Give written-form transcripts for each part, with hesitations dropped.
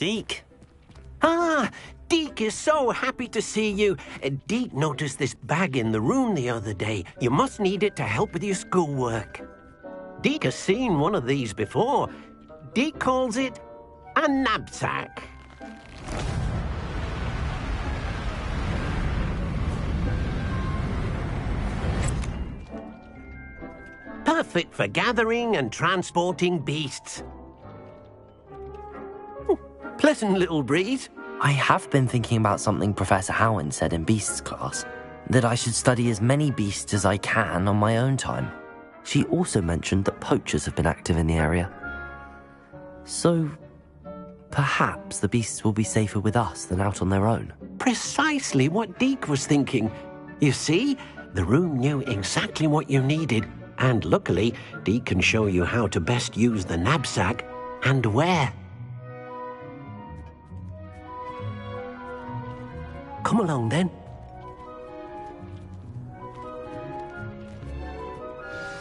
Deke. Ah, Deke is so happy to see you. Deke noticed this bag in the room the other day. You must need it to help with your schoolwork. Deke has seen one of these before. Deke calls it a knapsack. Perfect for gathering and transporting beasts. Pleasant little breeze. I have been thinking about something Professor Howin said in Beasts class, that I should study as many beasts as I can on my own time. She also mentioned that poachers have been active in the area. So, perhaps the beasts will be safer with us than out on their own. Precisely what Deke was thinking. You see, the room knew exactly what you needed, and luckily, Deke can show you how to best use the knapsack and where. Come along, then.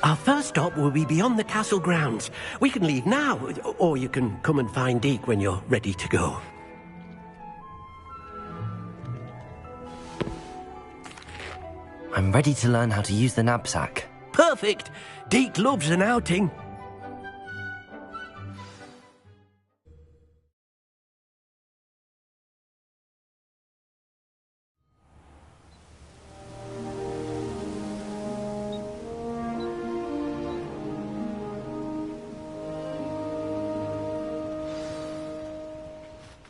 Our first stop will be beyond the castle grounds. We can leave now, or you can come and find Deke when you're ready to go. I'm ready to learn how to use the knapsack. Perfect! Deke loves an outing.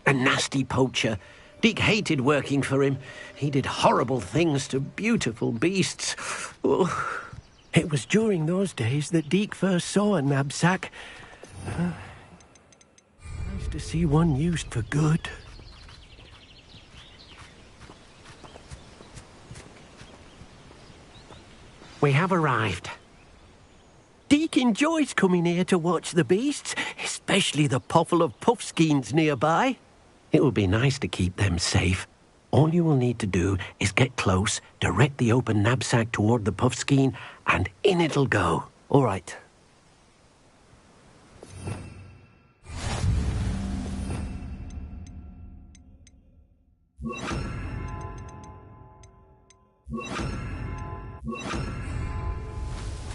A nasty poacher. Deke hated working for him. He did horrible things to beautiful beasts. Oh, it was during those days that Deke first saw a knapsack. Nice to see one used for good. We have arrived. Deke enjoys coming here to watch the beasts, especially the potful of puffskeins nearby. It will be nice to keep them safe. All you will need to do is get close, direct the open knapsack toward the puffskein, and in it'll go. All right.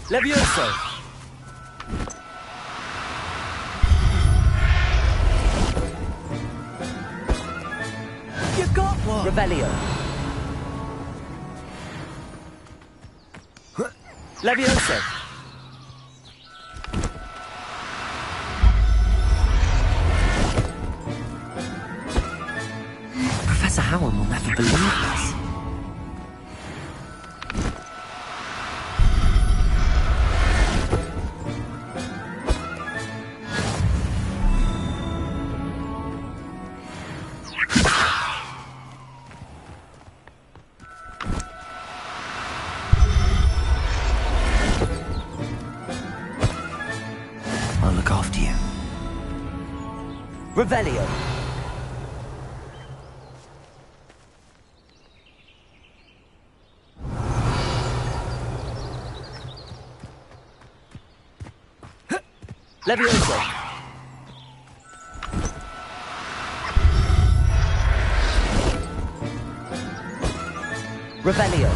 Levioso! You got one! Revelio. Levioso. Professor Howin will never believe this. I'll look after you. Revelio. Levioso. Revelio.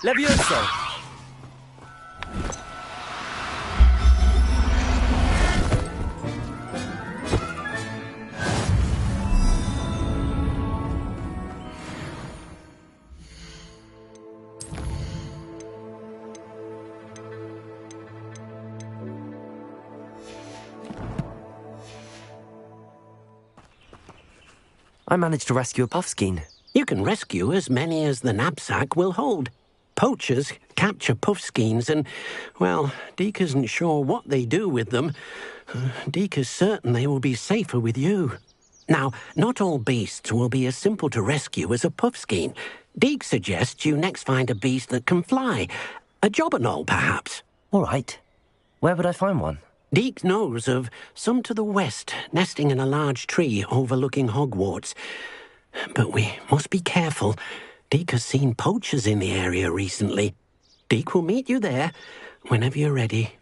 Levioso. I managed to rescue a puffskein. You can rescue as many as the knapsack will hold. Poachers capture puffskeins and, well, Deke isn't sure what they do with them. Deke is certain they will be safer with you. Now, not all beasts will be as simple to rescue as a puffskein. Deke suggests you next find a beast that can fly. A jobberknoll, perhaps. All right. Where would I find one? Deke knows of some to the west, nesting in a large tree overlooking Hogwarts. But we must be careful. Deke has seen poachers in the area recently. Deke will meet you there. whenever you're ready.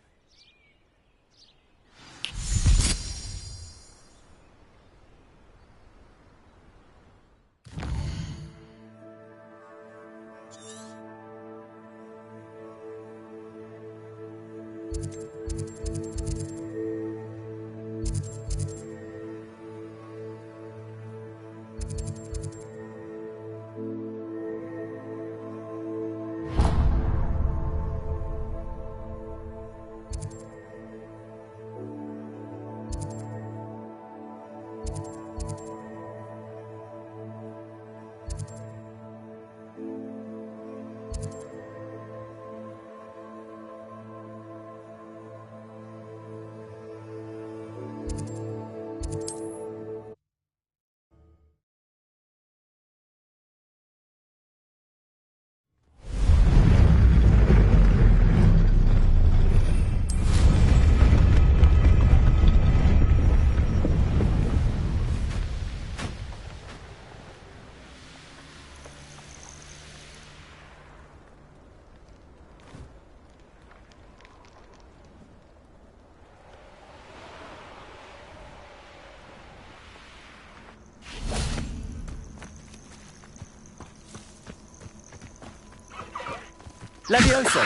Levioso!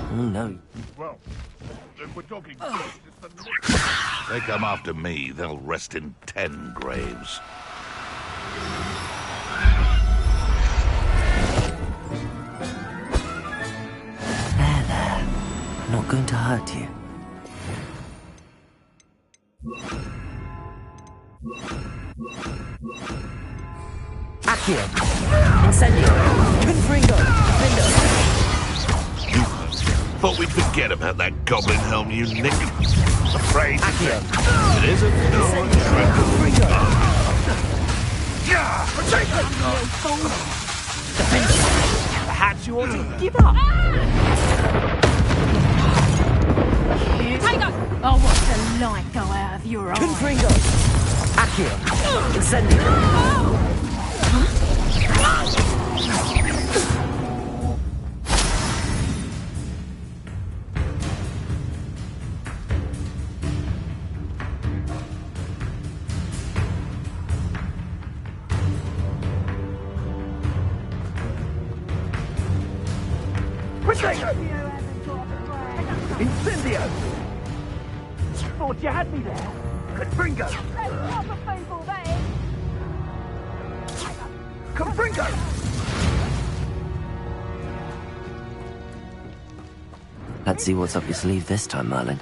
Oh no. Well, if we're talking ghosts, it's the... They come after me, they'll rest in 10 graves. There. I'm not going to hurt you. Accio! Incendio! Confringo! Vindo! Thought we'd forget about that goblin helm, you nick. Afraid Accio! it isn't. No, Confringo! Defend! Perhaps you ought to give up! Hang on! Oh, what the light go out of your eye? Confringo! Accio! Incendio! Incendio! Thought you had me there. Confringo! That's not the people, that is. Confringo! Let's see what's up your sleeve this time, Merlin.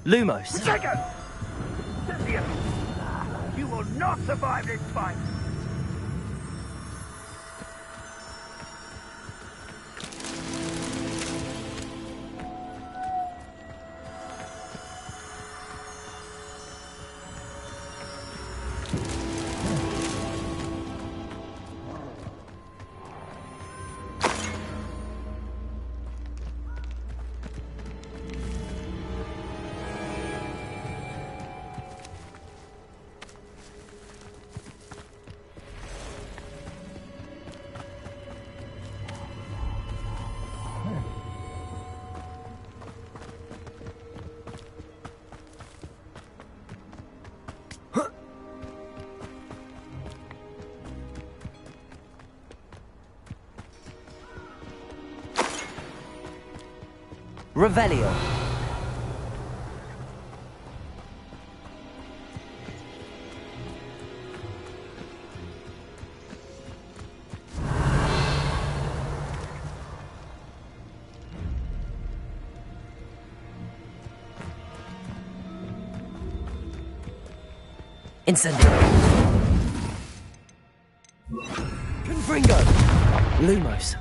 Lumos! Protego! Cynthia! You will not survive this fight! Revelio! Incendio! Confringo! Lumos!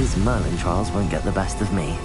his Merlin trials won't get the best of me.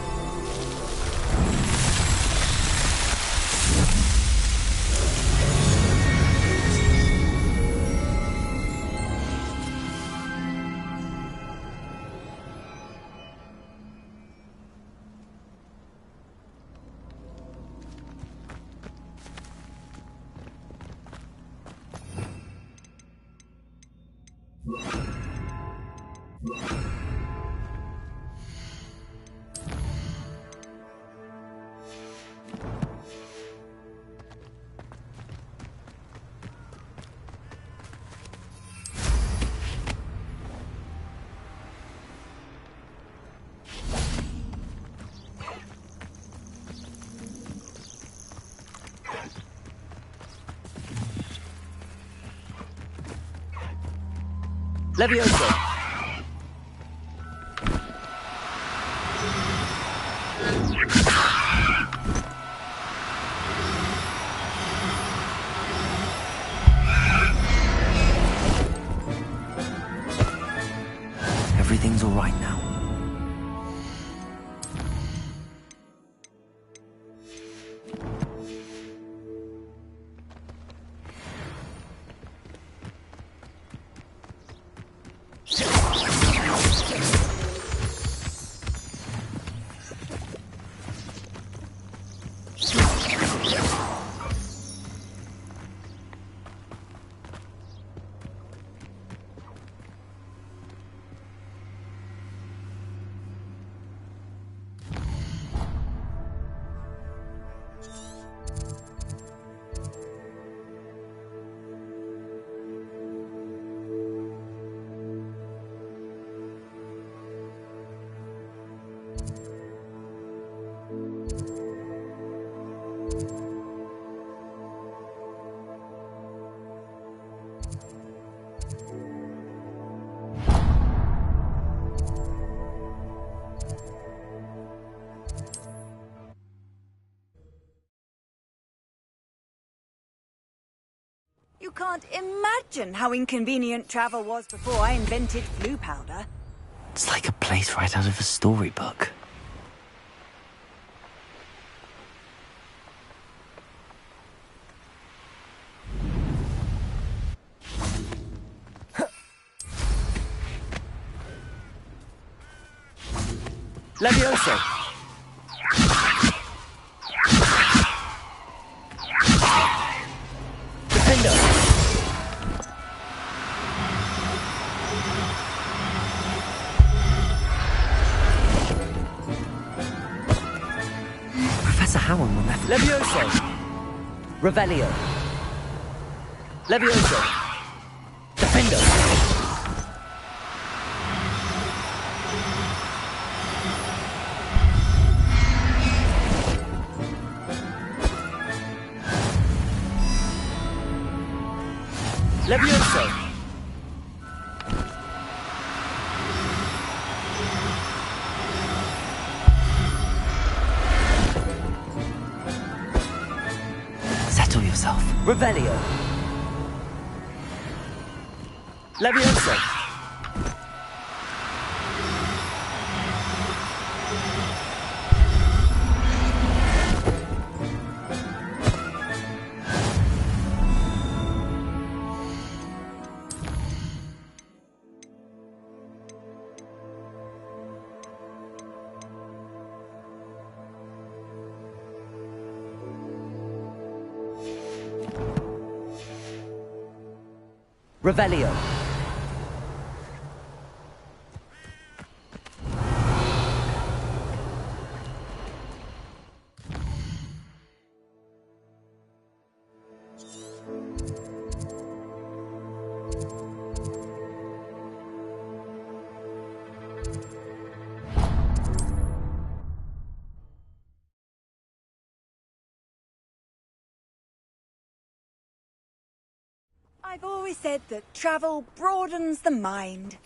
Levioso! Everything's all right now. You can't imagine how inconvenient travel was before I invented flu powder. It's like a place right out of a storybook. Levioso! Defender! Professor Howard will never... Levioso! Revelio! Levioso! Defender! Levioso! Settle yourself. Revelio! Levioso! Revelio! I've always said that travel broadens the mind.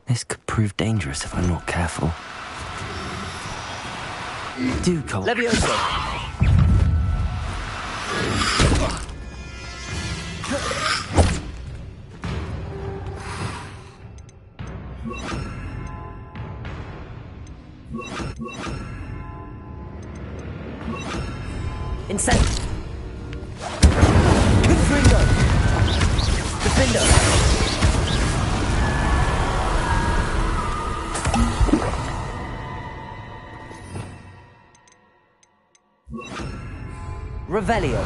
This could prove dangerous if I'm not careful. Do go. Levioso. Incense. Confringo. Defendo. Revelio.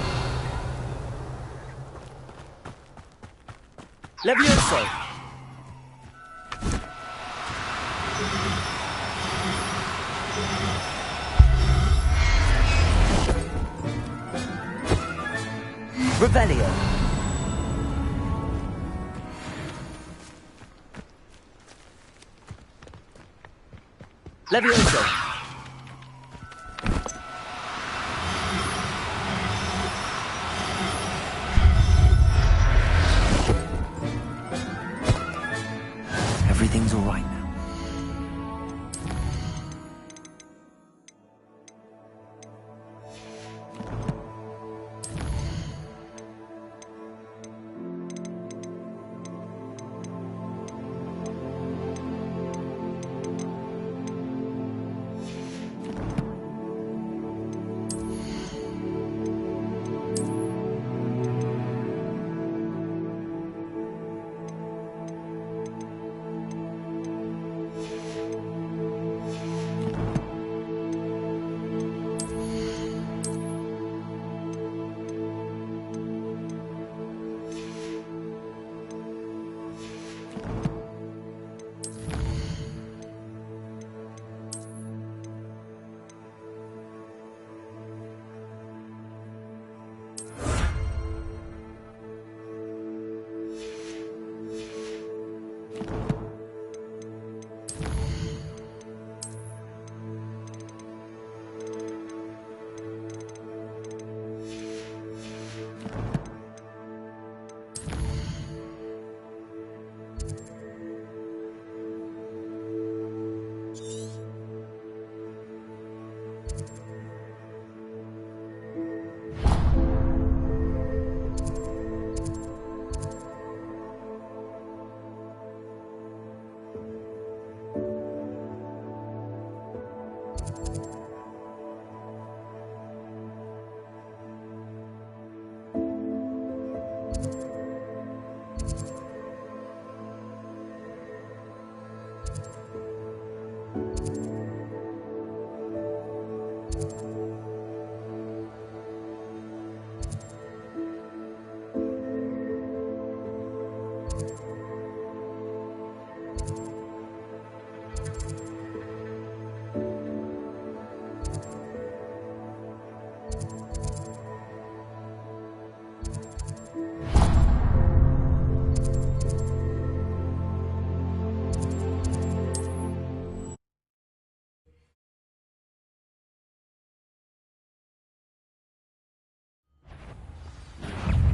Levioso. Revelio. Levioso. Everything's all right now.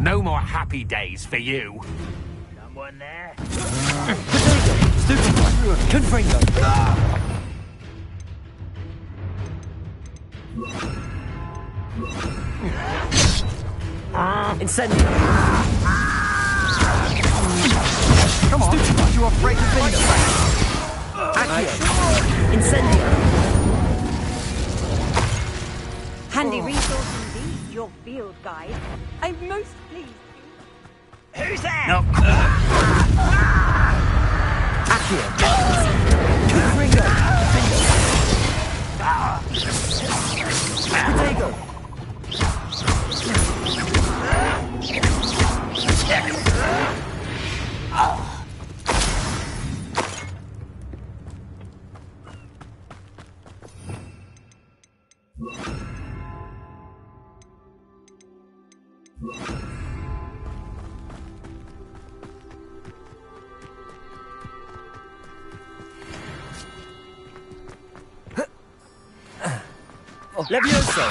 No more happy days for you. Someone there? Confringo. Incendio. Come on, aren't you afraid to fight? Accio. Incendio. Handy resource indeed, your field guide. I'm most pleased. Who's there? No. Accio. Confringo. Potato. Levioso.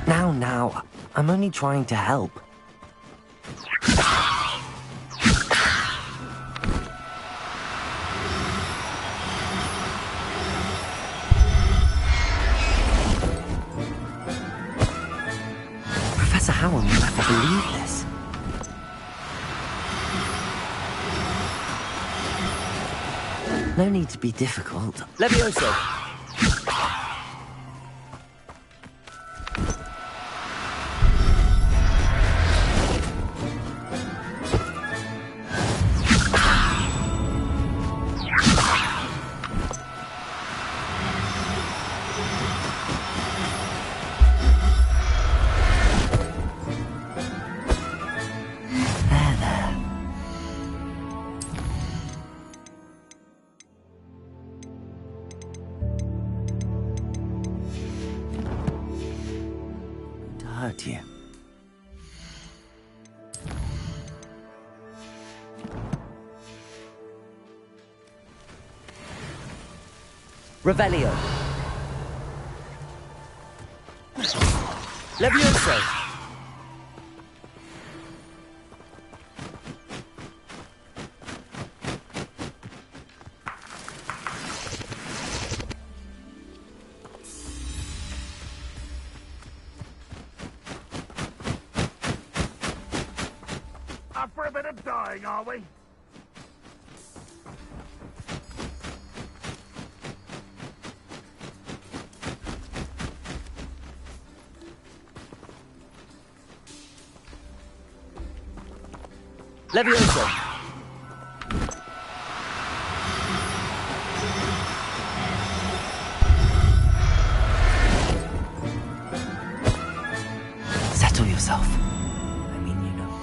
Now, I'm only trying to help. Professor Howard will never believe this. No need to be difficult. Levioso. Hurt you. Revelio. Levioso. Up for a bit of dying, are we? Levioso. Settle yourself. I mean, you know.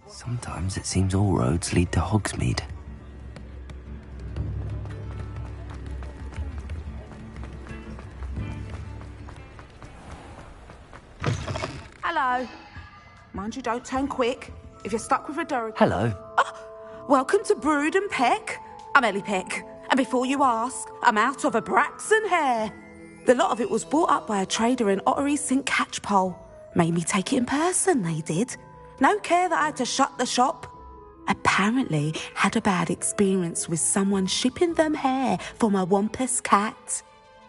Sometimes it seems all roads lead to Hogsmeade. Hello. Mind you don't turn quick. If you're stuck with a Durry... Hello. Welcome to Brood and Peck. I'm Ellie Peck. And before you ask, I'm out of a Braxton hair. The lot of it was bought up by a trader in Ottery St. Catchpole. Made me take it in person, they did. No care that I had to shut the shop. Apparently had a bad experience with someone shipping them hair for my Wampus cat.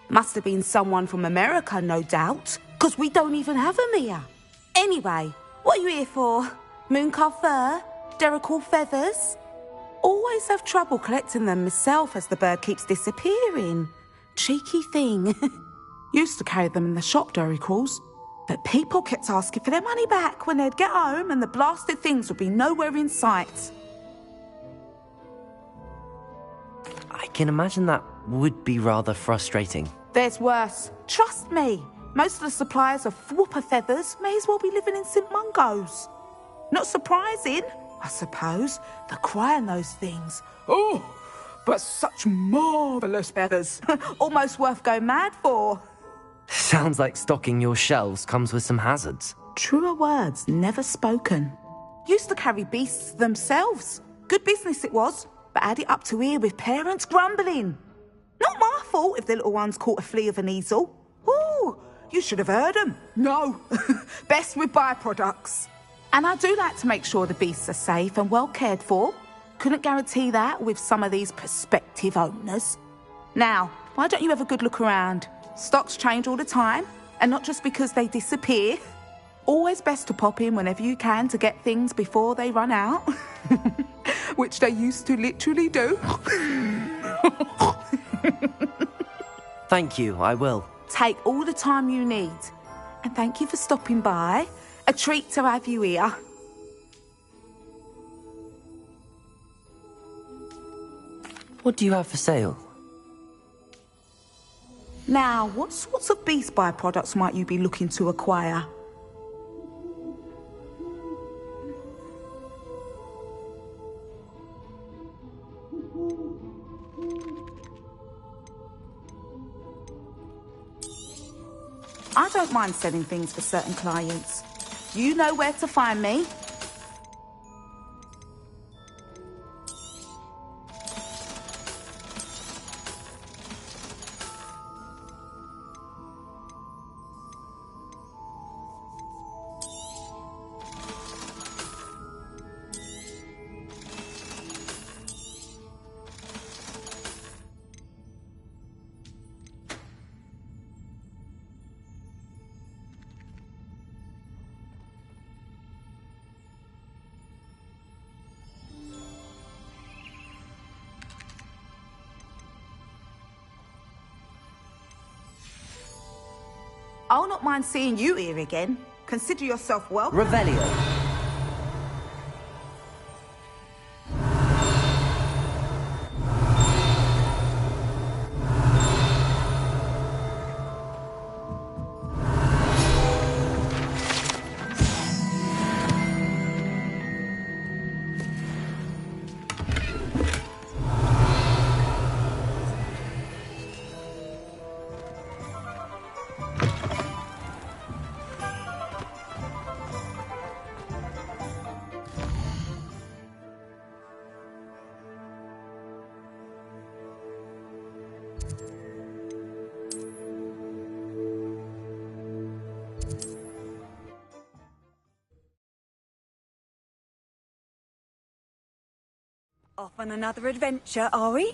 Must have been someone from America, no doubt, because we don't even have them here. Anyway, what are you here for? Mooncar fur? Derrickle feathers? Always have trouble collecting them myself as the bird keeps disappearing. Cheeky thing. Used to carry them in the shop, Derricles. But people kept asking for their money back when they'd get home and the blasted things would be nowhere in sight. I can imagine that would be rather frustrating. There's worse. Trust me. Most of the suppliers of whooper feathers may as well be living in St. Mungo's. Not surprising, I suppose, the cry on those things. Oh, but such marvellous feathers. Almost worth going mad for. Sounds like stocking your shelves comes with some hazards. Truer words never spoken. Used to carry beasts themselves. Good business it was, but had it up to here with parents grumbling. Not my fault if the little ones caught a flea of an easel. Ooh, you should have heard them. No, best with byproducts. And I do like to make sure the beasts are safe and well cared for. Couldn't guarantee that with some of these prospective owners. Now, why don't you have a good look around? Stocks change all the time, and not just because they disappear. Always best to pop in whenever you can to get things before they run out. Which they used to literally do. Thank you, I will. Take all the time you need. And thank you for stopping by. A treat to have you here. What do you have for sale? Now, what sorts of beast byproducts might you be looking to acquire? don't mind selling things for certain clients. You know where to find me. I'll not mind seeing you here again. Consider yourself welcome. Revelio. Off on another adventure, are we?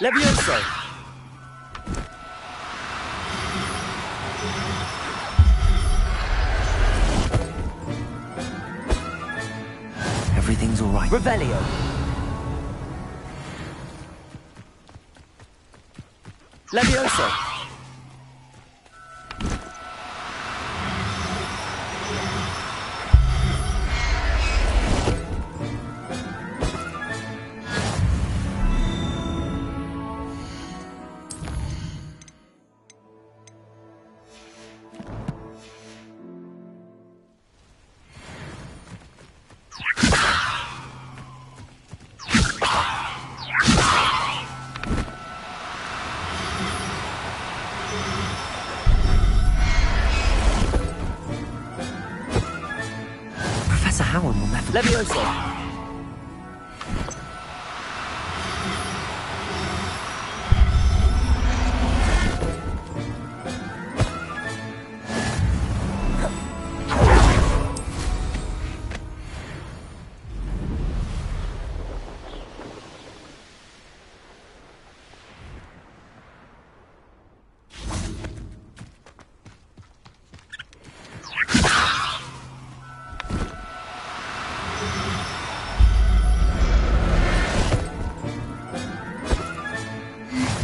Levioso. Everything's all right. Revelio. Levioso. Professor Howard will never... Levioso.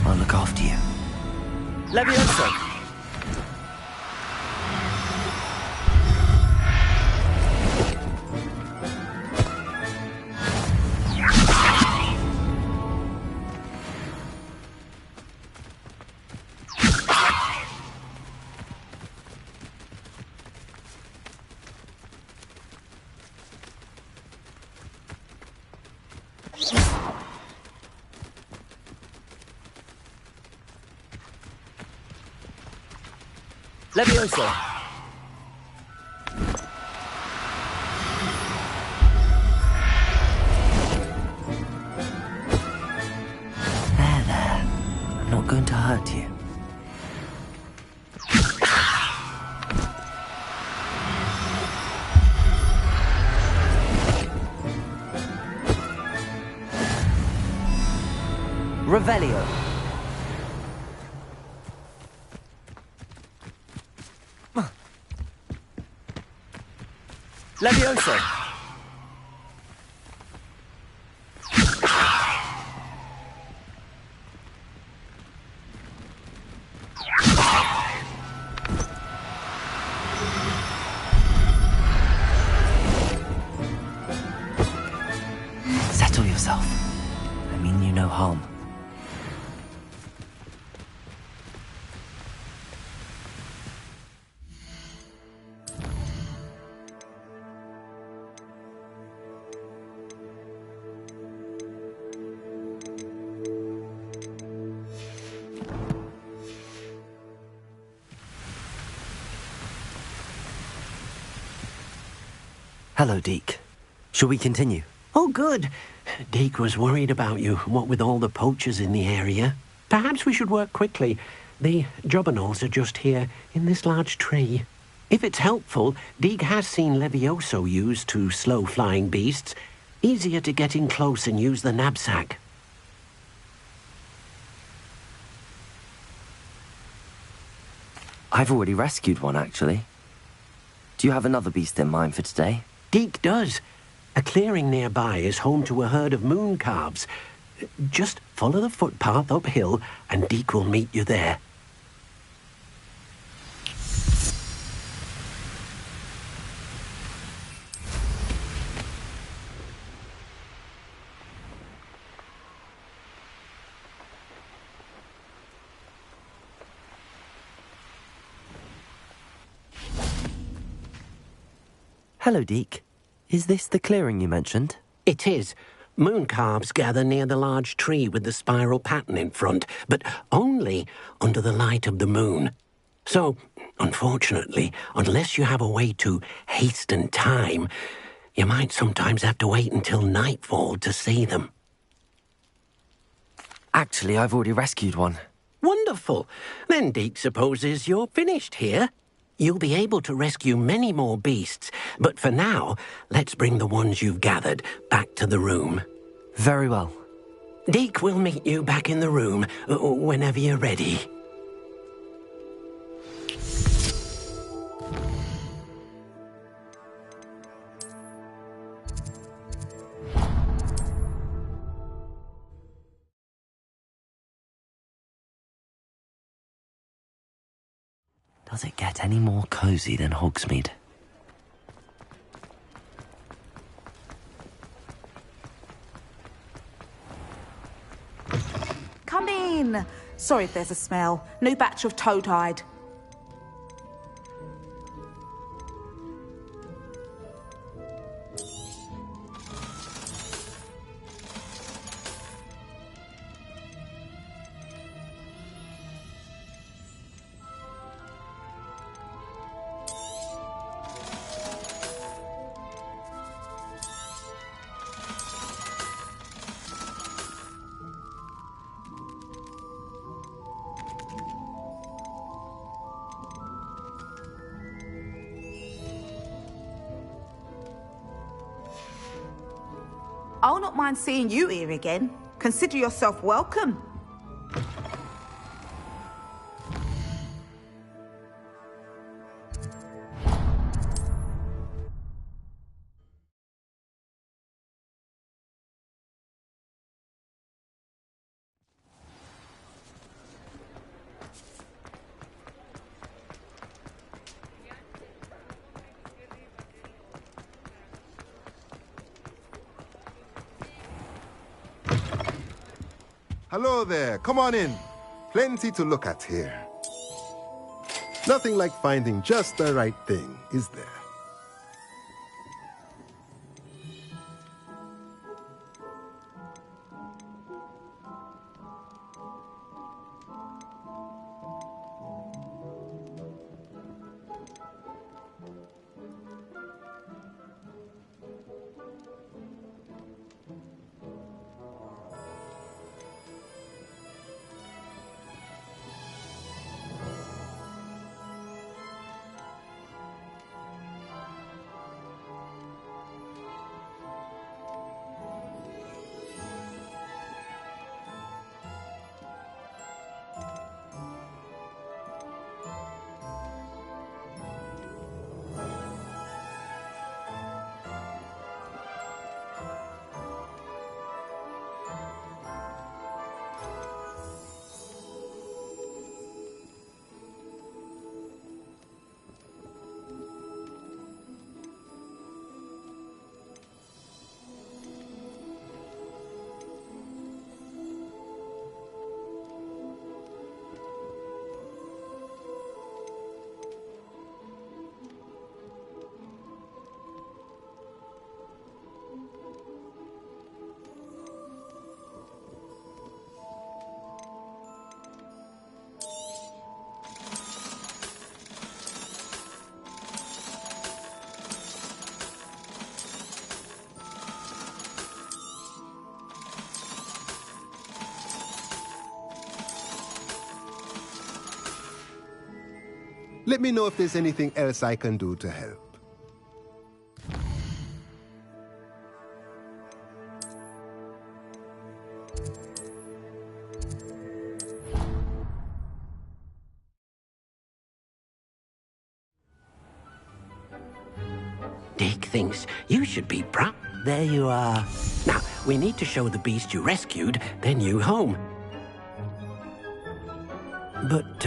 I'll look after you. Levioso. Levioso. There. I'm not going to hurt you. Revelio. Levioso. Settle yourself. I mean you no harm. Hello, Deke. Shall we continue? Oh, good. Deke was worried about you, what with all the poachers in the area. Perhaps we should work quickly. The jobberknolls are just here, in this large tree. If it's helpful, Deke has seen Levioso used to slow flying beasts. Easier to get in close and use the knapsack. I've already rescued one, actually. Do you have another beast in mind for today? Deke does. A clearing nearby is home to a herd of moon calves. Just follow the footpath uphill and Deke will meet you there. Hello, Deke. Is this the clearing you mentioned? It is. Moon calves gather near the large tree with the spiral pattern in front, but only under the light of the moon. So, unfortunately, unless you have a way to hasten time, you might sometimes have to wait until nightfall to see them. Actually, I've already rescued one. Wonderful. Then Deke supposes you're finished here. You'll be able to rescue many more beasts, but for now, let's bring the ones you've gathered back to the room. Very well. Deke will meet you back in the room whenever you're ready. Does it get any more cozy than Hogsmeade? Come in. Sorry if there's a smell. New batch of toad-hide. I'll not mind seeing you here again. Consider yourself welcome. Hello there, come on in. Plenty to look at here. Nothing like finding just the right thing, is there? Let me know if there's anything else I can do to help. Deke thinks you should be proud. There you are. Now, we need to show the beast you rescued their new home. But,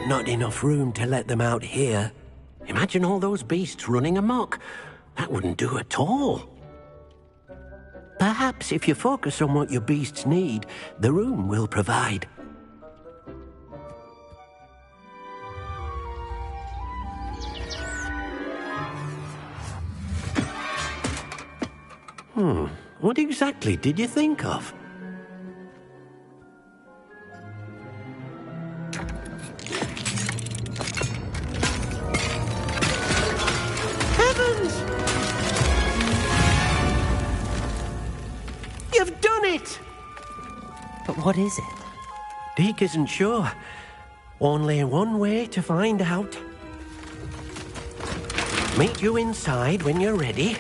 not enough room to let them out here. Imagine all those beasts running amok. That wouldn't do at all. Perhaps if you focus on what your beasts need, the room will provide. What exactly did you think of? Heavens! You've done it! But what is it? Deke isn't sure. Only one way to find out. Meet you inside when you're ready.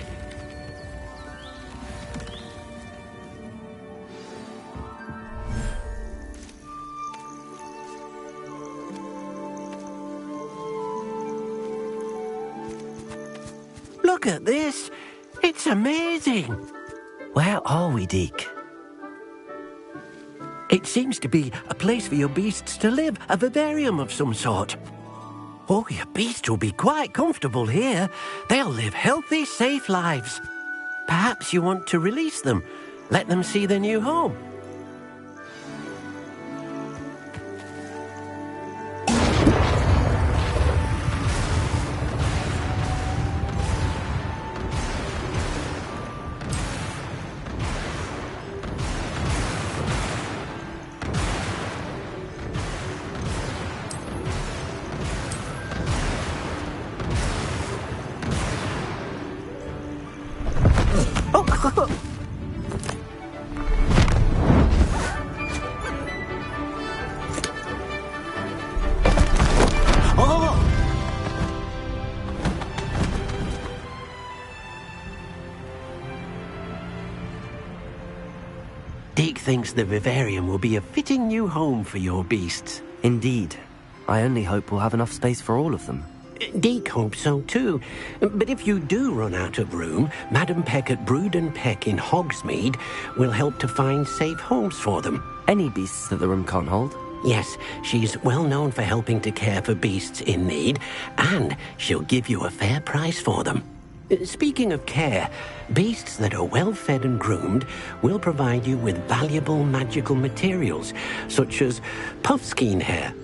Look at this. It's amazing. Where are we, Deke? It seems to be a place for your beasts to live, a vivarium of some sort. Oh, your beasts will be quite comfortable here. They'll live healthy, safe lives. Perhaps you want to release them, let them see their new home. Deke thinks the vivarium will be a fitting new home for your beasts. Indeed. I only hope we'll have enough space for all of them. Deke hopes so too. But if you do run out of room, Madam Peck at Brood and Peck in Hogsmeade will help to find safe homes for them. Any beasts that the room can't hold? Yes, she's well known for helping to care for beasts in need, and she'll give you a fair price for them. Speaking of care, beasts that are well fed and groomed will provide you with valuable magical materials, such as puffskein hair.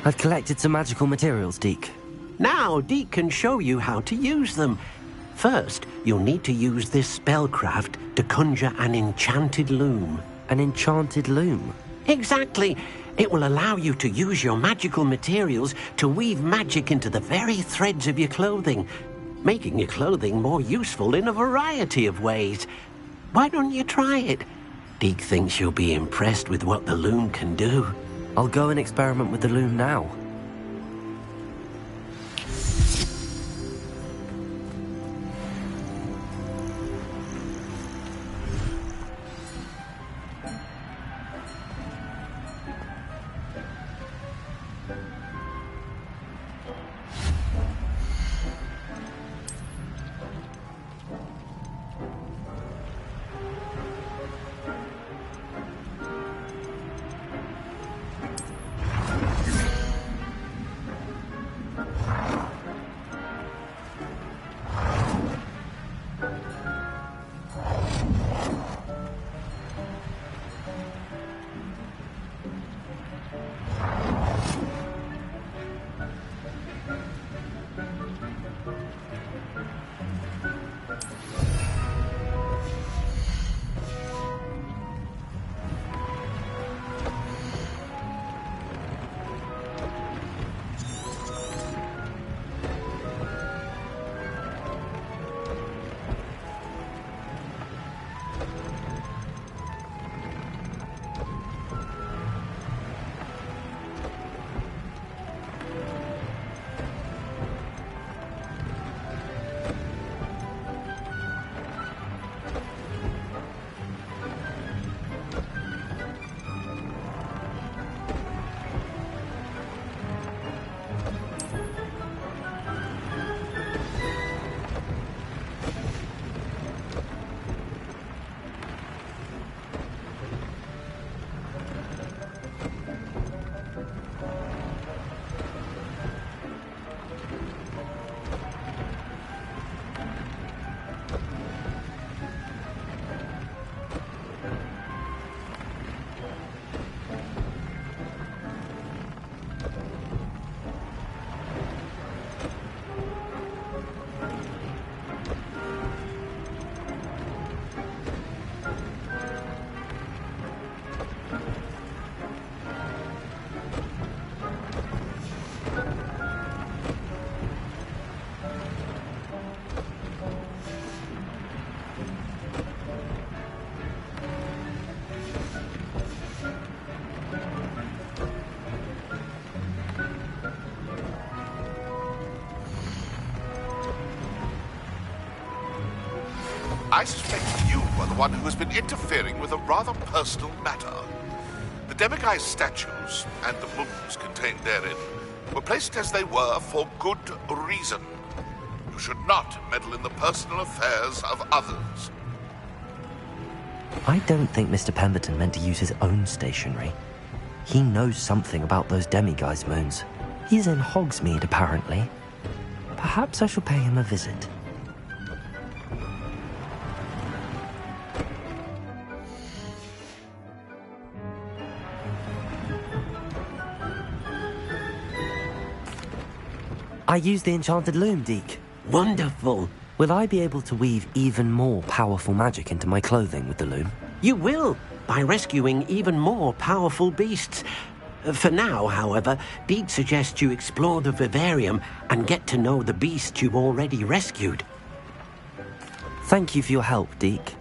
I've collected some magical materials, Deke. Now, Deke can show you how to use them. First, you'll need to use this spellcraft to conjure an enchanted loom. An enchanted loom? Exactly. It will allow you to use your magical materials to weave magic into the very threads of your clothing, making your clothing more useful in a variety of ways. Why don't you try it? Deke thinks you'll be impressed with what the loom can do. I'll go and experiment with the loom now. I suspect you are the one who has been interfering with a rather personal matter. The demiguise statues and the moons contained therein were placed as they were for good reason. You should not meddle in the personal affairs of others. I don't think Mr. Pemberton meant to use his own stationery. He knows something about those demiguise moons. He's in Hogsmeade, apparently. Perhaps I shall pay him a visit. I used the enchanted loom, Deke. Wonderful. Will I be able to weave even more powerful magic into my clothing with the loom? You will, by rescuing even more powerful beasts. For now, however, Deke suggests you explore the vivarium and get to know the beasts you've already rescued. Thank you for your help, Deke.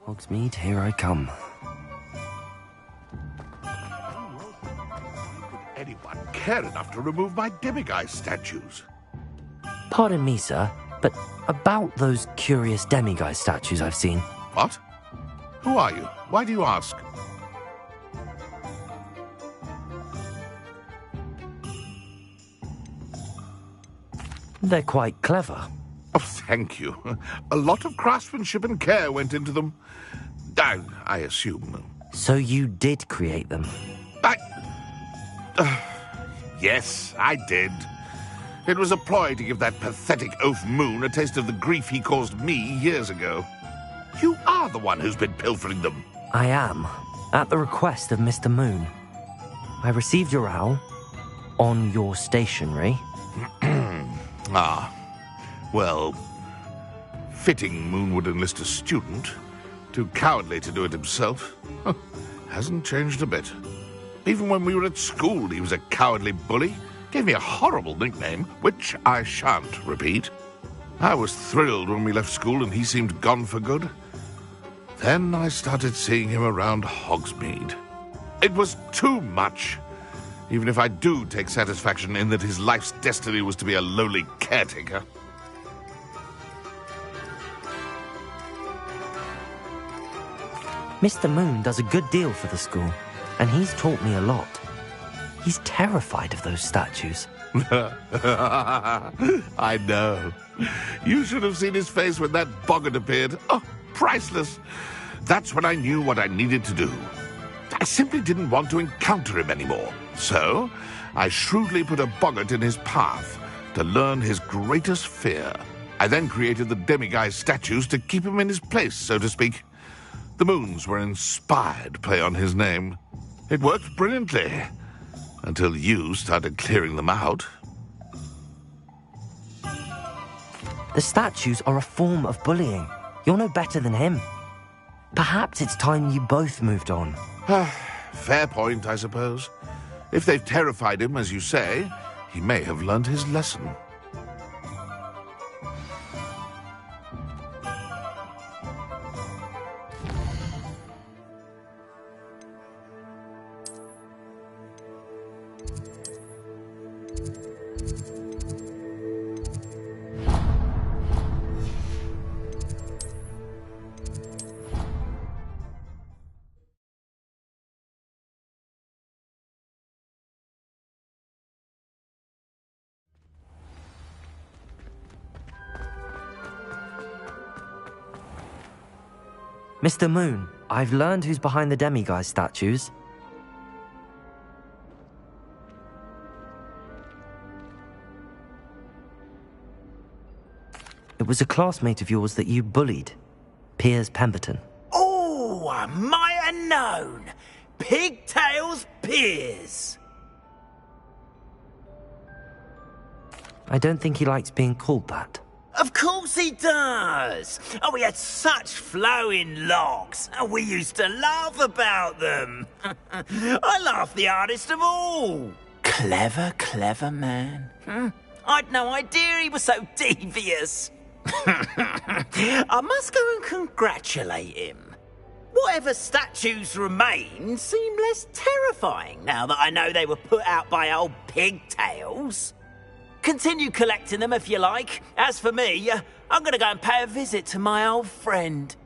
Hogsmeade, here I come. Would anyone care enough to remove my demiguise statues? Pardon me, sir, but about those curious demiguise statues I've seen. What? Who are you? Why do you ask? They're quite clever. Oh, thank you. A lot of craftsmanship and care went into them. I assume. So you did create them? Yes, I did. It was a ploy to give that pathetic oaf Moon a taste of the grief he caused me years ago. You are the one who's been pilfering them. I am, at the request of Mr. Moon. I received your owl on your stationery. Ah, well, fitting Moon would enlist a student. Too cowardly to do it himself. Hasn't changed a bit. Even when we were at school, he was a cowardly bully. Gave me a horrible nickname, which I shan't repeat. I was thrilled when we left school and he seemed gone for good. Then I started seeing him around Hogsmeade. It was too much. Even if I do take satisfaction in that his life's destiny was to be a lowly caretaker. Mr. Moon does a good deal for the school, and he's taught me a lot. He's terrified of those statues. I know. You should have seen his face when that boggart appeared. Oh, priceless. That's when I knew what I needed to do. I simply didn't want to encounter him anymore. So, I shrewdly put a boggart in his path to learn his greatest fear. I then created the demiguise statues to keep him in his place, so to speak. The Moons were an inspired play on his name. It worked brilliantly, until you started clearing them out. The statues are a form of bullying. You're no better than him. Perhaps it's time you both moved on. Fair point, I suppose. If they've terrified him, as you say, he may have learned his lesson. Mr. Moon, I've learned who's behind the demiguise statues. It was a classmate of yours that you bullied, Piers Pemberton. Oh, I might have known. Pigtails Piers. I don't think he likes being called that. Of course he does. Oh, we had such flowing locks, and we used to laugh about them. I laughed the hardest of all. Clever, clever man. I'd no idea he was so devious. I must go and congratulate him. Whatever statues remain seem less terrifying now that I know they were put out by old pigtails. Continue collecting them if you like. As for me, I'm going to go and pay a visit to my old friend.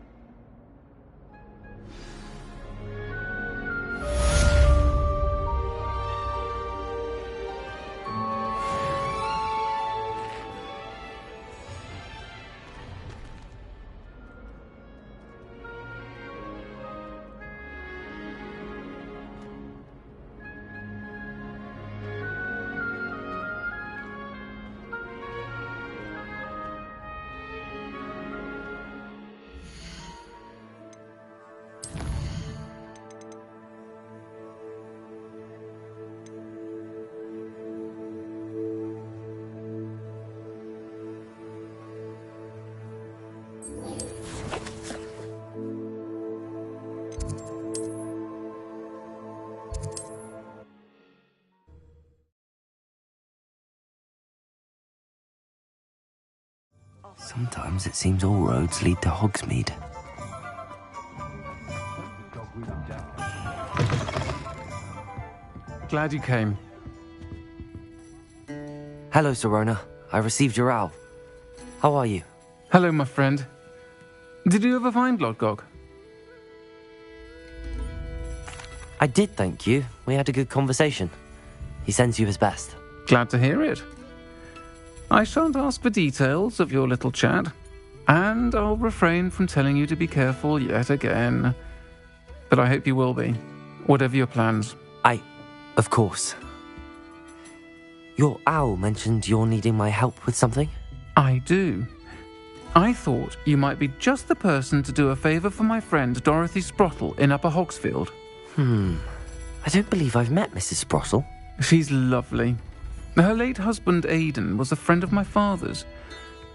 Sometimes it seems all roads lead to Hogsmeade. glad you came. Hello, Sirona. I received your owl. How are you? Hello, my friend. Did you ever find Lodgok? I did, thank you. We had a good conversation. He sends you his best. Glad to hear it. I shan't ask for details of your little chat, and I'll refrain from telling you to be careful yet again. But I hope you will be, whatever your plans. Of course. Your owl mentioned you're needing my help with something? I do. I thought you might be just the person to do a favour for my friend Dorothy Sprottle in Upper Hogsfield. I don't believe I've met Mrs. Sprottle. She's lovely. Her late husband Aidan was a friend of my father's.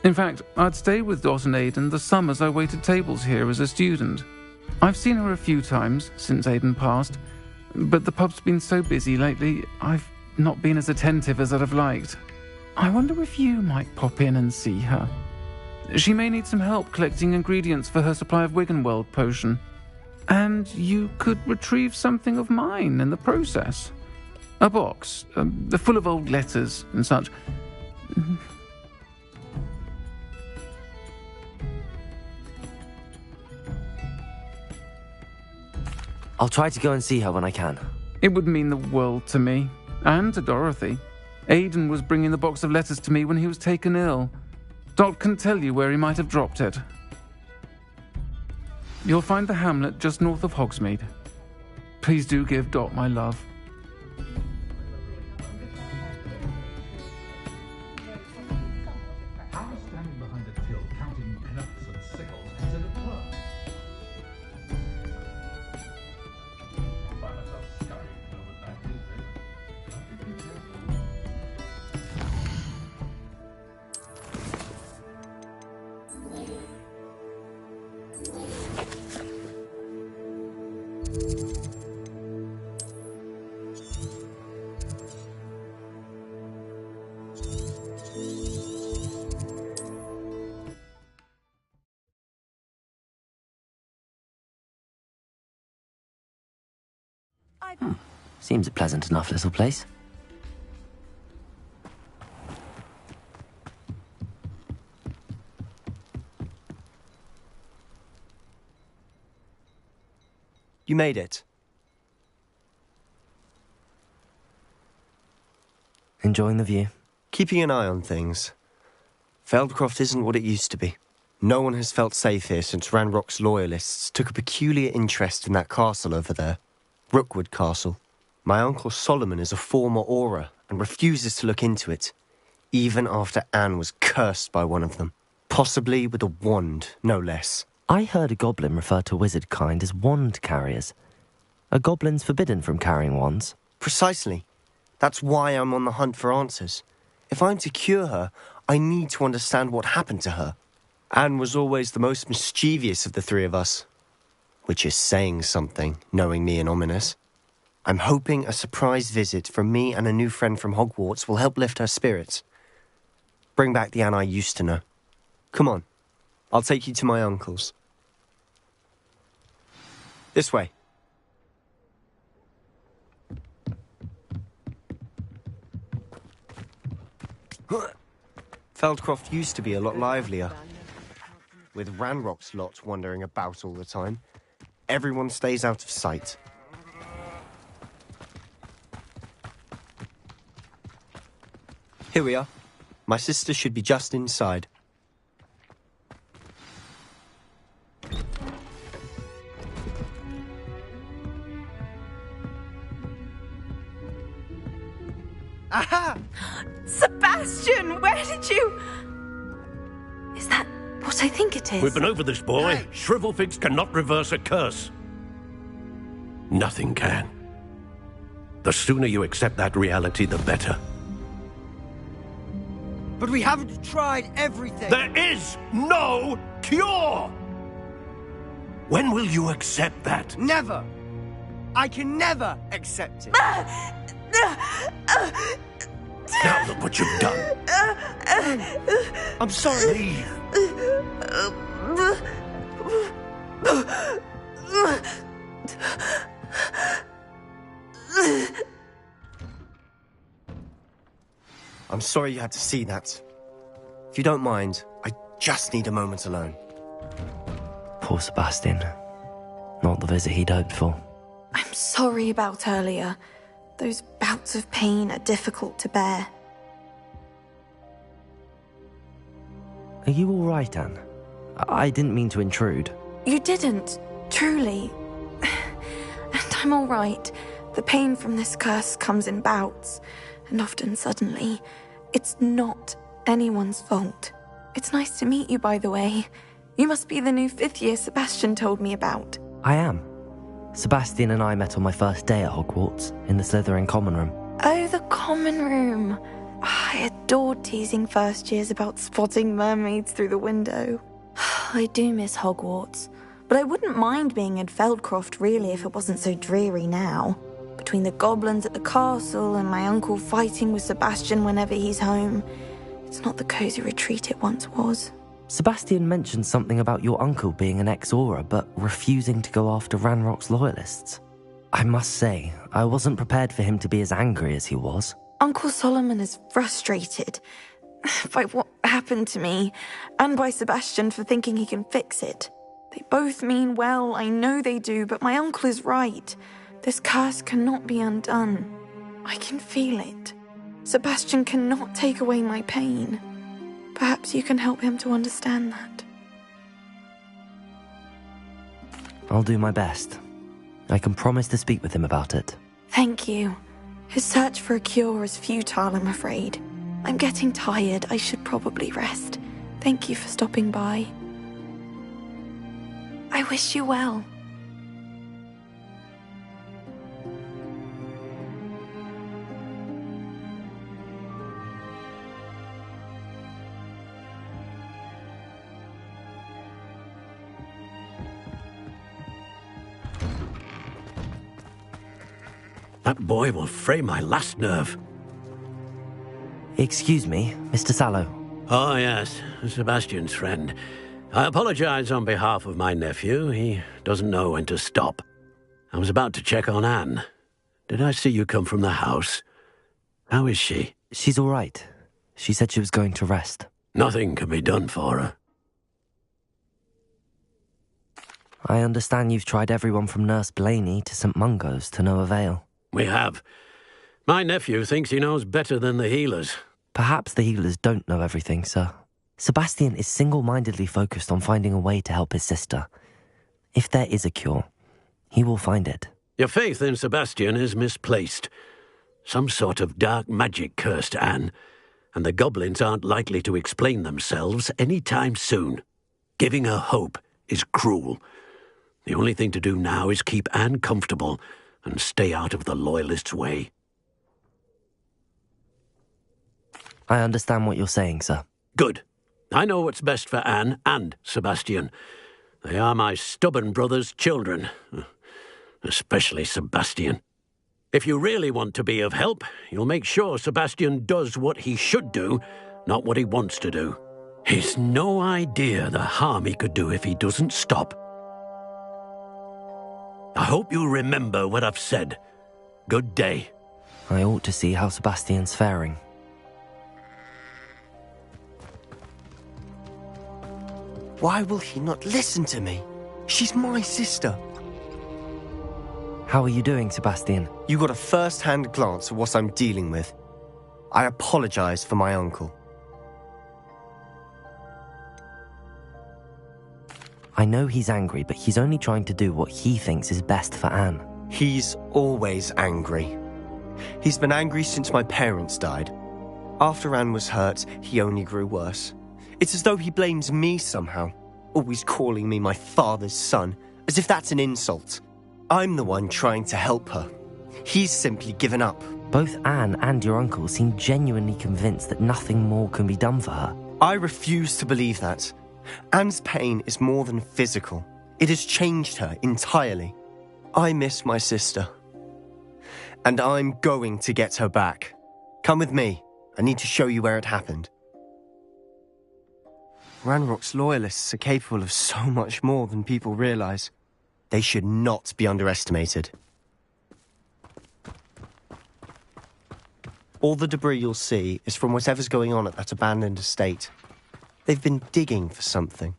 In fact, I'd stay with Dot and Aidan the summers I waited tables here as a student. I've seen her a few times since Aidan passed, but the pub's been so busy lately, I've not been as attentive as I'd have liked. I wonder if you might pop in and see her. She may need some help collecting ingredients for her supply of Wiggenweld potion. And you could retrieve something of mine in the process. A box, full of old letters and such. I'll try to go and see her when I can. It would mean the world to me, and to Dorothy. Aidan was bringing the box of letters to me when he was taken ill. Dot can tell you where he might have dropped it. You'll find the hamlet just north of Hogsmeade. Please do give Dot my love. Seems a pleasant enough little place. You made it. Enjoying the view? Keeping an eye on things. Feldcroft isn't what it used to be. No one has felt safe here since Ranrock's loyalists took a peculiar interest in that castle over there. Rookwood Castle. My uncle Solomon is a former Auror and refuses to look into it, even after Anne was cursed by one of them. Possibly with a wand, no less. I heard a goblin refer to wizard kind as wand carriers. Are goblins forbidden from carrying wands? Precisely. That's why I'm on the hunt for answers. If I'm to cure her, I need to understand what happened to her. Anne was always the most mischievous of the three of us. Which is saying something, knowing me and Ominous. I'm hoping a surprise visit from me and a new friend from Hogwarts will help lift her spirits. Bring back the Anne I used to know. Come on, I'll take you to my uncle's. This way. Feldcroft used to be a lot livelier. With Ranrock's lot wandering about all the time, everyone stays out of sight. Here we are. My sister should be just inside. Aha! Sebastian, where did you... Is that what I think it is? We've been over this, boy. Hey. Shrivelfigs cannot reverse a curse. Nothing can. The sooner you accept that reality, the better. But we haven't tried everything. There is no cure! When will you accept that? Never! I can never accept it. Now look what you've done. I'm sorry. Leave. I'm sorry you had to see that. If you don't mind, I just need a moment alone. Poor Sebastian. Not the visit he'd hoped for. I'm sorry about earlier. Those bouts of pain are difficult to bear. Are you all right, Anne? I didn't mean to intrude. You didn't, truly. And I'm all right. The pain from this curse comes in bouts, and often suddenly. It's not anyone's fault. It's nice to meet you, by the way. You must be the new 5th year Sebastian told me about. I am. Sebastian and I met on my first day at Hogwarts, in the Slytherin common room. Oh, the common room. I adored teasing first years about spotting mermaids through the window. I do miss Hogwarts, but I wouldn't mind being in Feldcroft really if it wasn't so dreary now. Between the goblins at the castle and my uncle fighting with Sebastian whenever he's home, it's not the cosy retreat it once was. Sebastian mentioned something about your uncle being an ex-Auror, but refusing to go after Ranrock's loyalists. I must say, I wasn't prepared for him to be as angry as he was. Uncle Solomon is frustrated by what happened to me, and by Sebastian for thinking he can fix it. They both mean well, I know they do, but my uncle is right. This curse cannot be undone. I can feel it. Sebastian cannot take away my pain. Perhaps you can help him to understand that. I'll do my best. I can promise to speak with him about it. Thank you. His search for a cure is futile, I'm afraid. I'm getting tired. I should probably rest. Thank you for stopping by. I wish you well. That boy will fray my last nerve. Excuse me, Mr. Sallow. Oh, yes, Sebastian's friend. I apologize on behalf of my nephew. He doesn't know when to stop. I was about to check on Anne. Did I see you come from the house? How is she? She's all right. She said she was going to rest. Nothing can be done for her. I understand you've tried everyone from Nurse Blaney to St. Mungo's to no avail. We have. My nephew thinks he knows better than the healers. Perhaps the healers don't know everything, sir. Sebastian is single-mindedly focused on finding a way to help his sister. If there is a cure, he will find it. Your faith in Sebastian is misplaced. Some sort of dark magic cursed Anne, and the goblins aren't likely to explain themselves any time soon. Giving her hope is cruel. The only thing to do now is keep Anne comfortable and stay out of the Loyalists' way. I understand what you're saying, sir. Good. I know what's best for Anne and Sebastian. They are my stubborn brother's children. Especially Sebastian. If you really want to be of help, you'll make sure Sebastian does what he should do, not what he wants to do. He's no idea the harm he could do if he doesn't stop. I hope you remember what I've said. Good day. I ought to see how Sebastian's faring. Why will he not listen to me? She's my sister. How are you doing, Sebastian? You got a first-hand glance at what I'm dealing with. I apologize for my uncle. I know he's angry, but he's only trying to do what he thinks is best for Anne. He's always angry. He's been angry since my parents died. After Anne was hurt, he only grew worse. It's as though he blames me somehow, always calling me my father's son, as if that's an insult. I'm the one trying to help her. He's simply given up. Both Anne and your uncle seem genuinely convinced that nothing more can be done for her. I refuse to believe that. Anne's pain is more than physical. It has changed her entirely. I miss my sister. And I'm going to get her back. Come with me. I need to show you where it happened. Ranrock's loyalists are capable of so much more than people realize. They should not be underestimated. All the debris you'll see is from whatever's going on at that abandoned estate. They've been digging for something.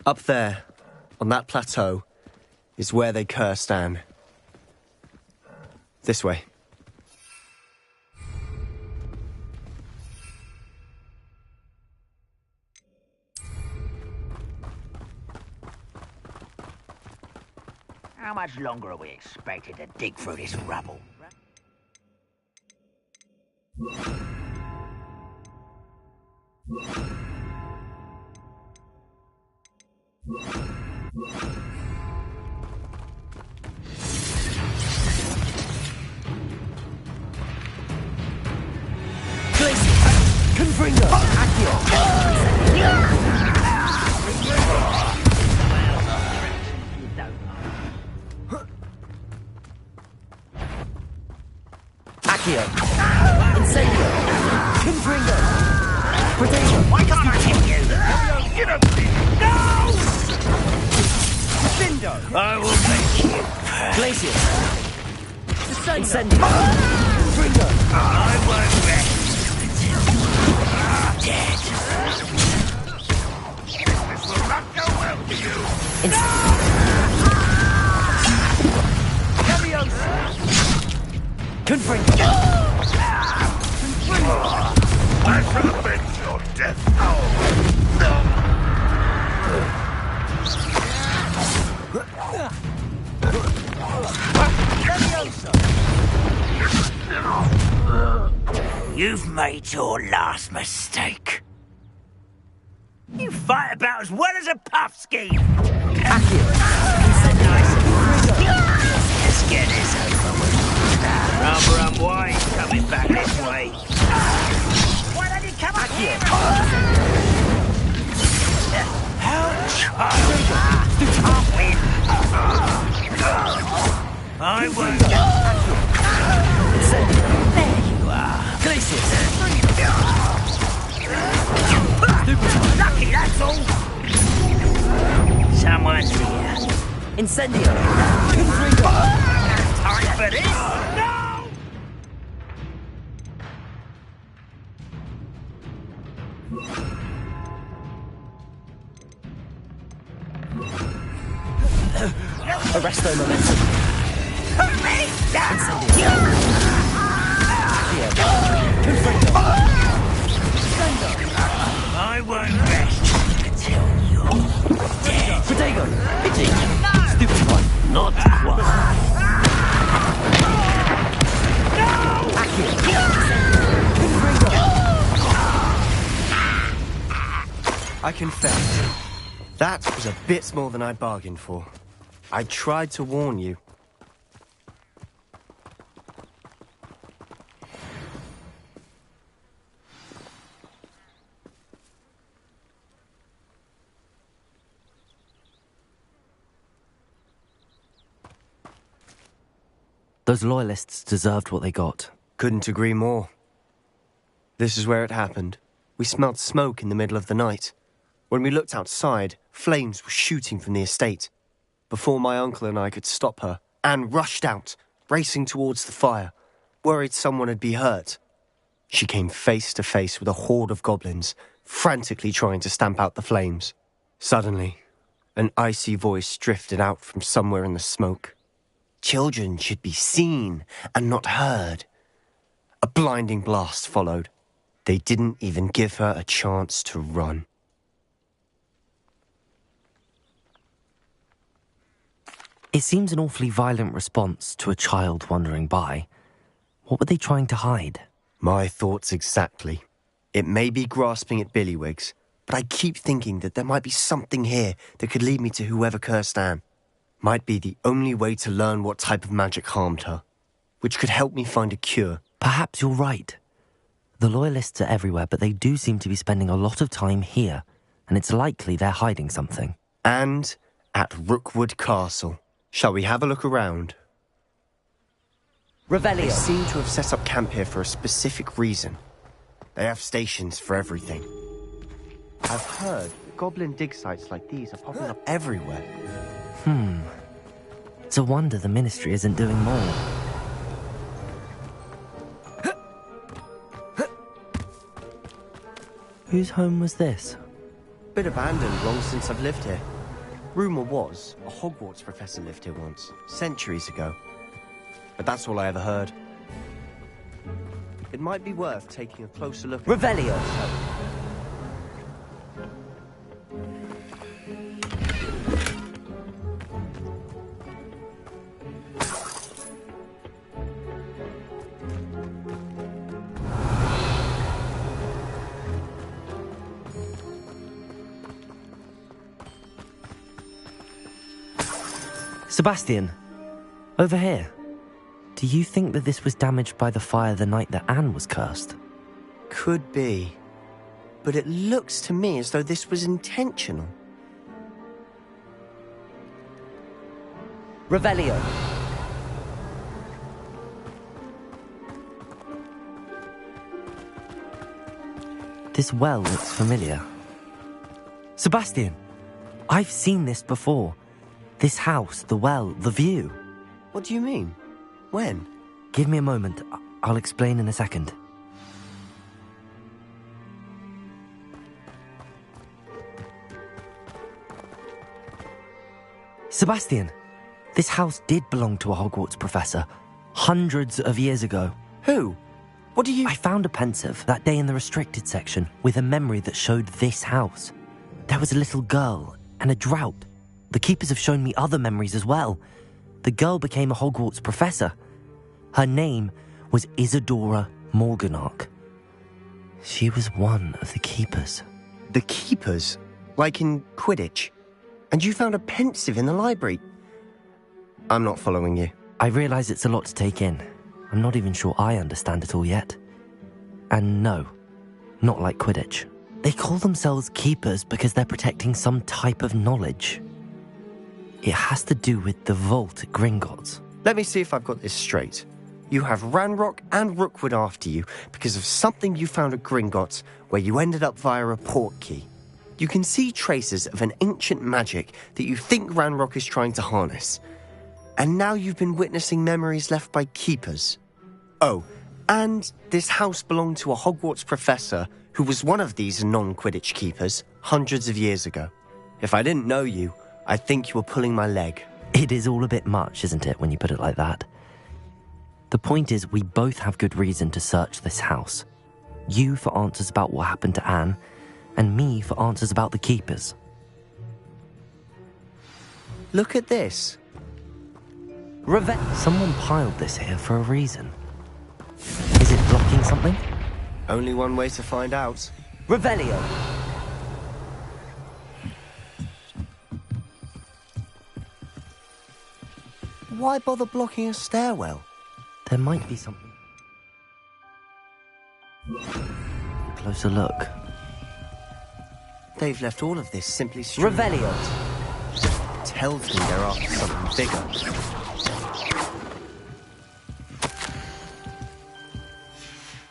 Up there, on that plateau, is where they cursed Anne. This way. How much longer are we expected to dig through this rubble? Confringo! Accio! Incendio! Confringo! Potato! Why can't I hit you? Get up! No! Findo! I will make you. Glacier! Incendio! Confringo! I won't rest until you're dead. This will not go well for you. Confringo! I shall avenge your death. You've made your last mistake. You fight about as well as a puffskein. Let's get this over with. Rather unwise coming back this way. Why don't you come up here? I'll win. I won't. There you are. Glaciers. Lucky, that's all. Someone's here. Incendio. Time for this. No! Arresto momentum. I won't rest until you're dead. Potato! Itchy! Stupid one. Not one. I confess, that was a bit more than I bargained for. I tried to warn you. Those loyalists deserved what they got. Couldn't agree more. This is where it happened. We smelled smoke in the middle of the night. When we looked outside, flames were shooting from the estate. Before my uncle and I could stop her, Anne rushed out, racing towards the fire, worried someone had been hurt. She came face to face with a horde of goblins, frantically trying to stamp out the flames. Suddenly, an icy voice drifted out from somewhere in the smoke. Children should be seen and not heard. A blinding blast followed. They didn't even give her a chance to run. It seems an awfully violent response to a child wandering by. What were they trying to hide? My thoughts exactly. It may be grasping at Billywigs, but I keep thinking that there might be something here that could lead me to whoever cursed Anne. Might be the only way to learn what type of magic harmed her, which could help me find a cure. Perhaps you're right. The Loyalists are everywhere, but they do seem to be spending a lot of time here, and it's likely they're hiding something. And at Rookwood Castle. Shall we have a look around? Revelio. They seem to have set up camp here for a specific reason. They have stations for everything. I've heard that goblin dig sites like these are popping up everywhere. It's a wonder the Ministry isn't doing more. Whose home was this? Bit abandoned long since I've lived here. Rumour was, a Hogwarts professor lived here once, centuries ago. But that's all I ever heard. It might be worth taking a closer look at... Revelio! Sebastian, over here. Do you think that this was damaged by the fire the night that Anne was cursed? Could be. But it looks to me as though this was intentional. Revelio. This well looks familiar. Sebastian, I've seen this before. This house, the well, the view. What do you mean? When? Give me a moment. I'll explain in a second. Sebastian, this house did belong to a Hogwarts professor hundreds of years ago. Who? What do you... I found a pensive that day in the restricted section with a memory that showed this house. There was a little girl and a drought. The keepers have shown me other memories as well. The girl became a Hogwarts professor. Her name was Isadora Morganach. She was one of the keepers. The keepers? Like in Quidditch? And you found a pensive in the library? I'm not following you. I realise it's a lot to take in. I'm not even sure I understand it all yet. And no, not like Quidditch. They call themselves keepers because they're protecting some type of knowledge. It has to do with the vault at Gringotts. Let me see if I've got this straight. You have Ranrock and Rookwood after you because of something you found at Gringotts where you ended up via a portkey. You can see traces of an ancient magic that you think Ranrock is trying to harness. And now you've been witnessing memories left by keepers. Oh, and this house belonged to a Hogwarts professor who was one of these non-Quidditch keepers hundreds of years ago. If I didn't know you, I'd think you were pulling my leg. It is all a bit much, isn't it, when you put it like that? The point is, we both have good reason to search this house. You for answers about what happened to Anne, and me for answers about the keepers. Look at this. Someone piled this here for a reason. Is it blocking something? Only one way to find out. Revelio! Why bother blocking a stairwell? There might be something. Closer look. They've left all of this simply strewn. Revelio! Tells me they're after something bigger.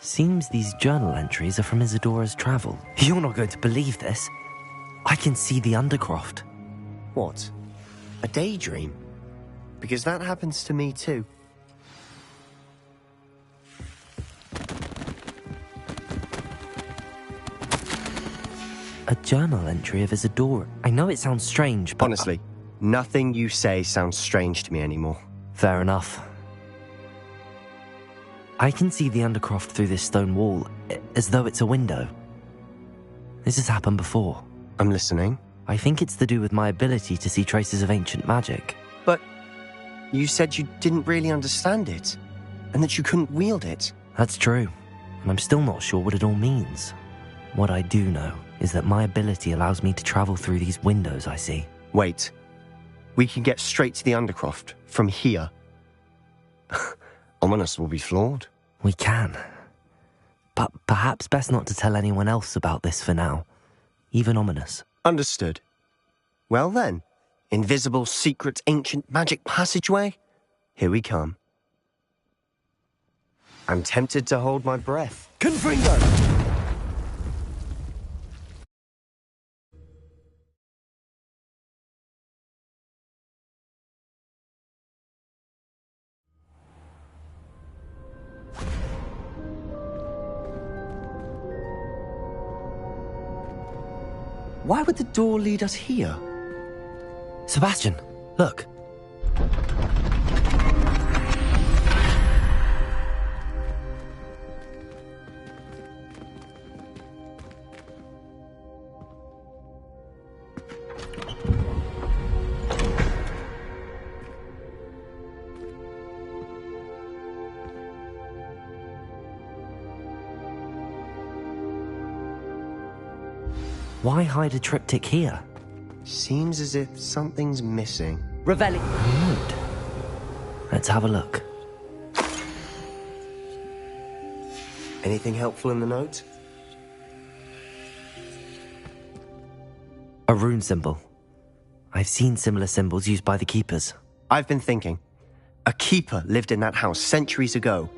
Seems these journal entries are from Isadora's travel. You're not going to believe this. I can see the Undercroft. What? A daydream? Because that happens to me too. A journal entry of Isadora. I know it sounds strange, but... Honestly, nothing you say sounds strange to me anymore. Fair enough. I can see the Undercroft through this stone wall, as though it's a window. This has happened before. I'm listening. I think it's to do with my ability to see traces of ancient magic. But you said you didn't really understand it, and that you couldn't wield it. That's true, and I'm still not sure what it all means. What I do know is that my ability allows me to travel through these windows I see. Wait. We can get straight to the Undercroft from here. Ominous will be flawed. We can. But perhaps best not to tell anyone else about this for now. Even Ominous. Understood. Well then, invisible, secret, ancient magic passageway? Here we come. I'm tempted to hold my breath. Confringo! Why would the door lead us here? Sebastian, look. Why hide a triptych here? Seems as if something's missing. Revelli. Note. Let's have a look. Anything helpful in the note? A rune symbol. I've seen similar symbols used by the keepers. I've been thinking. A keeper lived in that house centuries ago,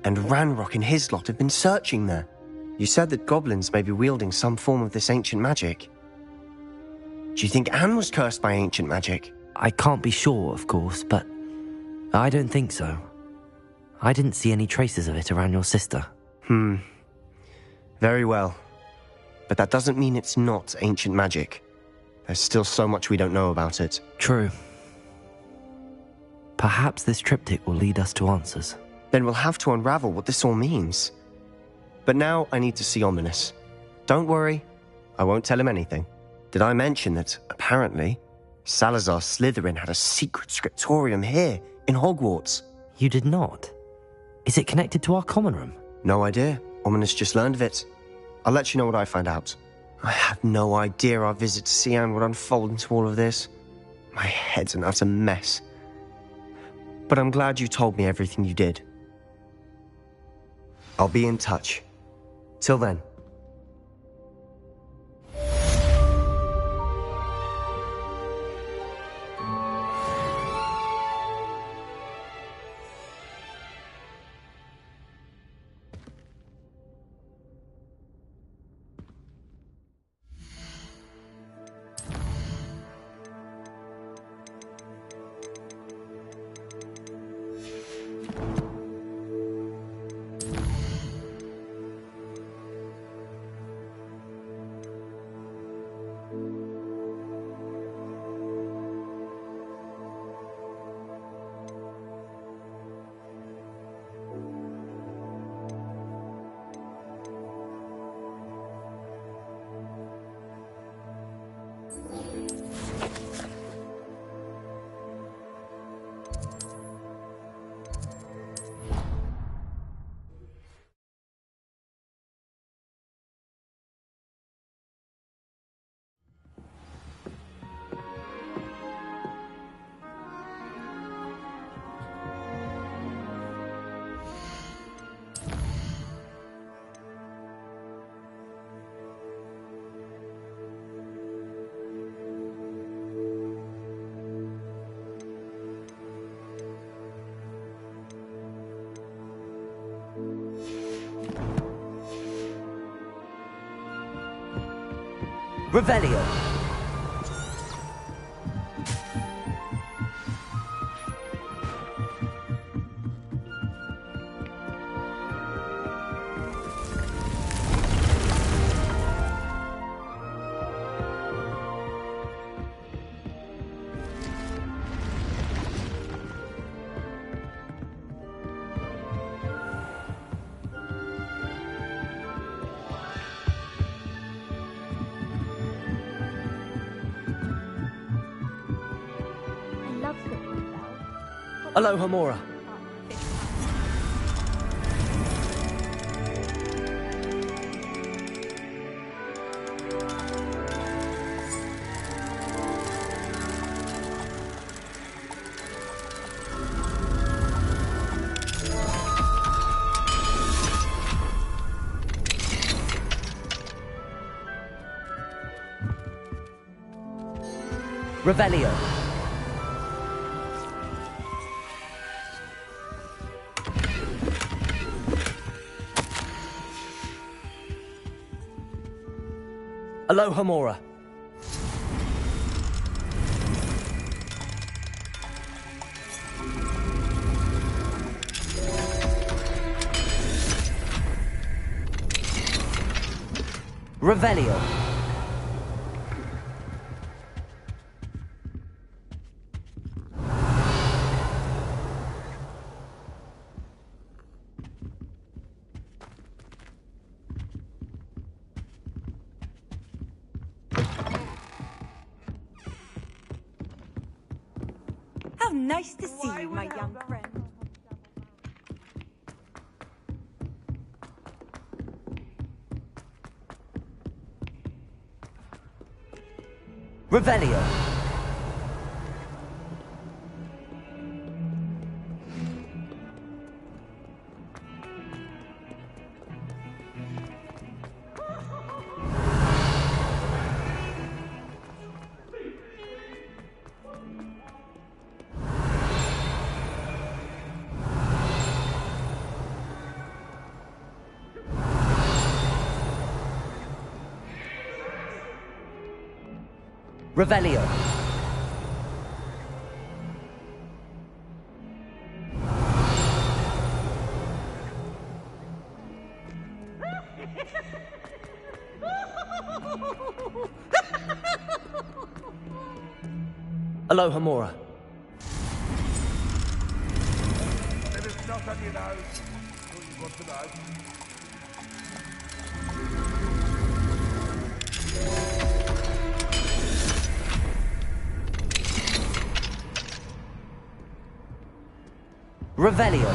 and Ranrock and his lot have been searching there. You said that goblins may be wielding some form of this ancient magic. Do you think Anne was cursed by ancient magic? I can't be sure, of course, but I don't think so. I didn't see any traces of it around your sister. Very well. But that doesn't mean it's not ancient magic. There's still so much we don't know about it. True. Perhaps this triptych will lead us to answers. Then we'll have to unravel what this all means. But now I need to see Ominous. Don't worry, I won't tell him anything. Did I mention that, apparently, Salazar Slytherin had a secret scriptorium here, in Hogwarts? You did not? Is it connected to our common room? No idea. Ominous just learned of it. I'll let you know what I find out. I had no idea our visit to Sian would unfold into all of this. My head's an utter mess. But I'm glad you told me everything you did. I'll be in touch. Till then. Revelio. Aloha Mora. Revelio. Aloha Mora. Revelio. Nice to see you, my young friend. Revelio. Revelio. Aloha Mora. Let us not on you now. What you want to know? Revelio.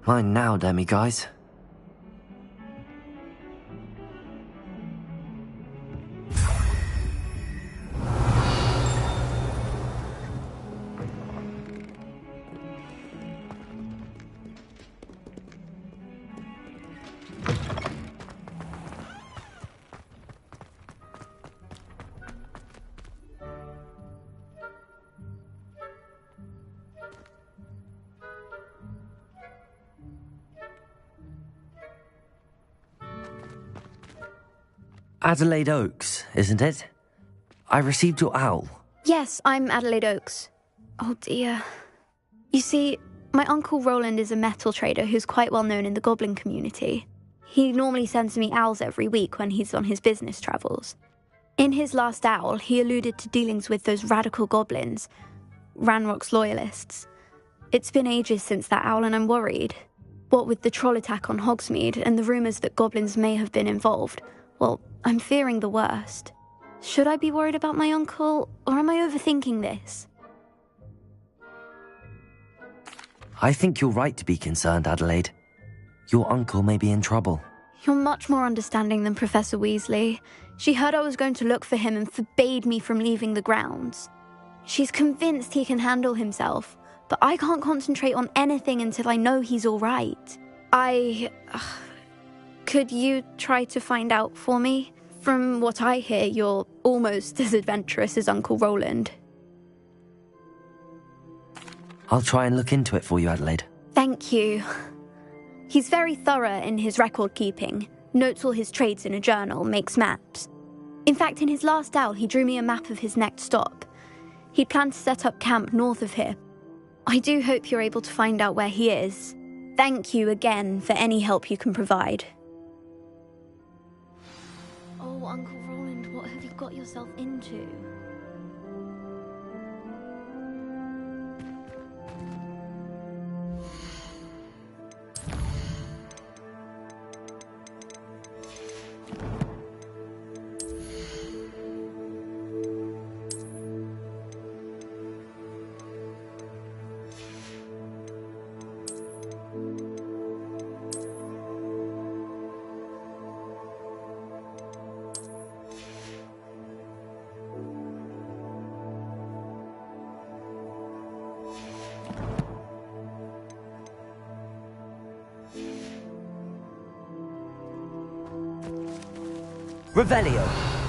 Fine now, demi-guys. Adelaide Oaks, isn't it? I received your owl. Yes, I'm Adelaide Oaks. Oh dear. You see, my Uncle Roland is a metal trader who's quite well known in the goblin community. He normally sends me owls every week when he's on his business travels. In his last owl, he alluded to dealings with those radical goblins, Ranrock's loyalists. It's been ages since that owl and I'm worried. What with the troll attack on Hogsmeade and the rumours that goblins may have been involved, well, I'm fearing the worst. Should I be worried about my uncle, or am I overthinking this? I think you're right to be concerned, Adelaide. Your uncle may be in trouble. You're much more understanding than Professor Weasley. She heard I was going to look for him and forbade me from leaving the grounds. She's convinced he can handle himself, but I can't concentrate on anything until I know he's all right. Could you try to find out for me? From what I hear, you're almost as adventurous as Uncle Roland. I'll try and look into it for you, Adelaide. Thank you. He's very thorough in his record keeping, notes all his trades in a journal, makes maps. In fact, in his last owl, he drew me a map of his next stop. He'd planned to set up camp north of here. I do hope you're able to find out where he is. Thank you again for any help you can provide. Oh, Uncle Roland, what have you got yourself into? Revelio.